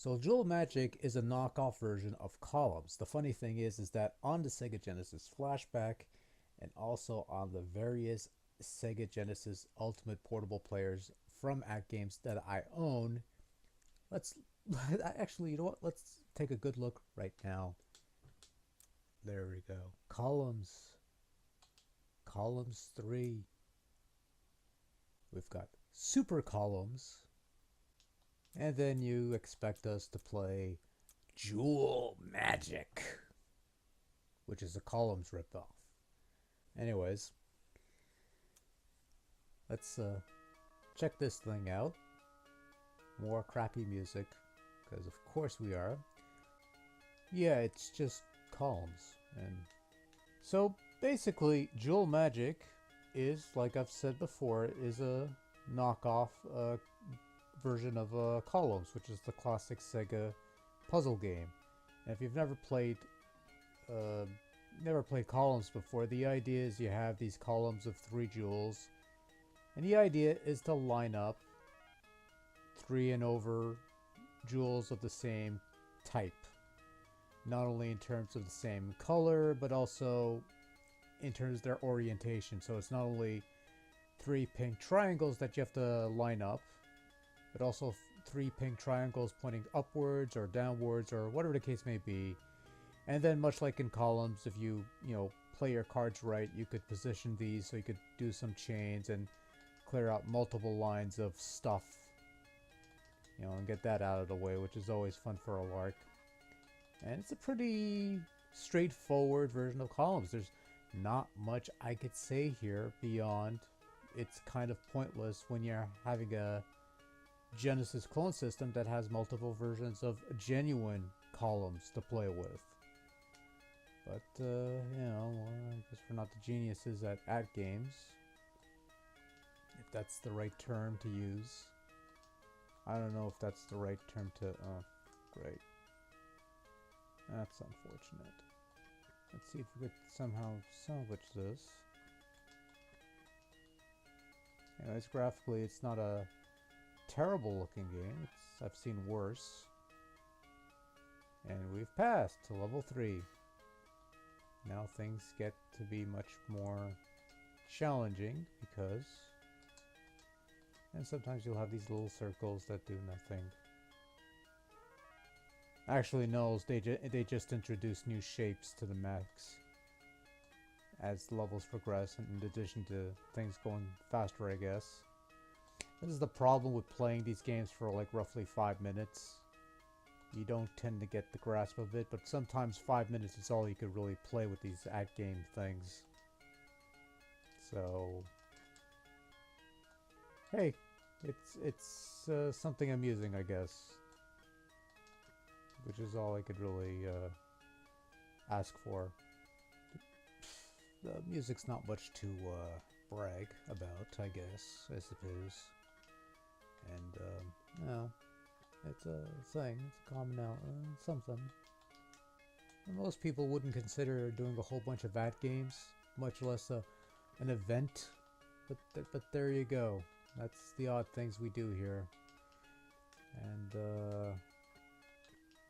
So Dual Magic is a knockoff version of Columns. The funny thing is that on the Sega Genesis Flashback and also on the various Sega Genesis Ultimate Portable Players from ATGames that I own, let's actually, you know what? Let's take a good look right now. There we go. Columns. Columns 3. We've got Super Columns. And then you expect us to play Dual Magic, which is a Columns ripoff. Anyways, let's check this thing out. More crappy music, because of course we are. Yeah, it's just Columns. And so basically, Dual Magic is, like I've said before, is a knockoff version of Columns, which is the classic Sega puzzle game. And if you've never played Columns before, the idea is you have these columns of 3 jewels, and the idea is to line up 3 and over jewels of the same type, not only in terms of the same color, but also in terms of their orientation. So it's not only 3 pink triangles that you have to line up, but also 3 pink triangles pointing upwards or downwards or whatever the case may be. And then, much like in Columns, if you play your cards right, you could position these so you could do some chains and clear out multiple lines of stuff, and get that out of the way, which is always fun for a lark. And it's a pretty straightforward version of Columns. There's not much I could say here beyond it's kind of pointless when you're having a Genesis clone system that has multiple versions of genuine Columns to play with. But, I guess we're not the geniuses at ATGames, if that's the right term to use. I don't know if that's the right term to, great. That's unfortunate. Let's see if we could somehow salvage this. Anyways, graphically, it's not a terrible looking game. I've seen worse. And we've passed to level 3. Now things get to be much more challenging because... And sometimes you'll have these little circles that do nothing. Actually, no, they just introduce new shapes to the mechs as the levels progress, and in addition to things going faster, I guess. This is the problem with playing these games for like roughly 5 minutes. You don't tend to get the grasp of it, but sometimes 5 minutes is all you could really play with these ATGame things. So, hey, it's something amusing, I guess. Which is all I could really ask for. The music's not much to brag about, I guess, I suppose. And, no, it's a thing, it's a common something. And most people wouldn't consider doing a whole bunch of ATGames, much less an event. But there you go. That's the odd things we do here. And,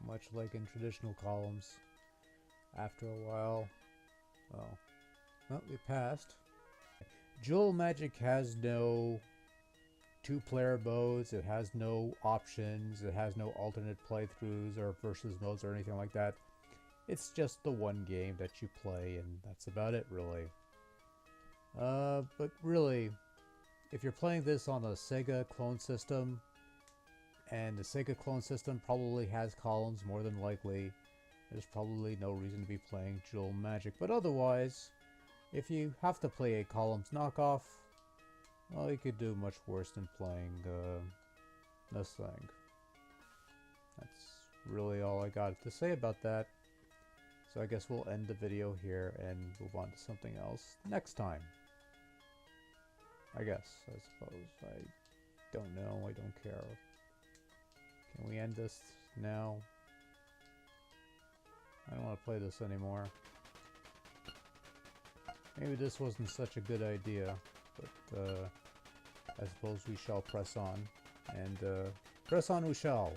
much like in traditional Columns, after a while, well, we passed. Dual Magic has no 2-player modes, it has no options, it has no alternate playthroughs or versus modes or anything like that. It's just the one game that you play, and that's about it, really. But really, if you're playing this on a Sega clone system, and the Sega clone system probably has Columns more than likely, there's probably no reason to be playing Dual Magic. But otherwise, if you have to play a Columns knockoff, well, you could do much worse than playing this thing. That's really all I got to say about that. So I guess we'll end the video here and move on to something else next time. I guess, I suppose. I don't know, I don't care. Can we end this now? I don't want to play this anymore. Maybe this wasn't such a good idea, but I suppose we shall press on. And press on we shall.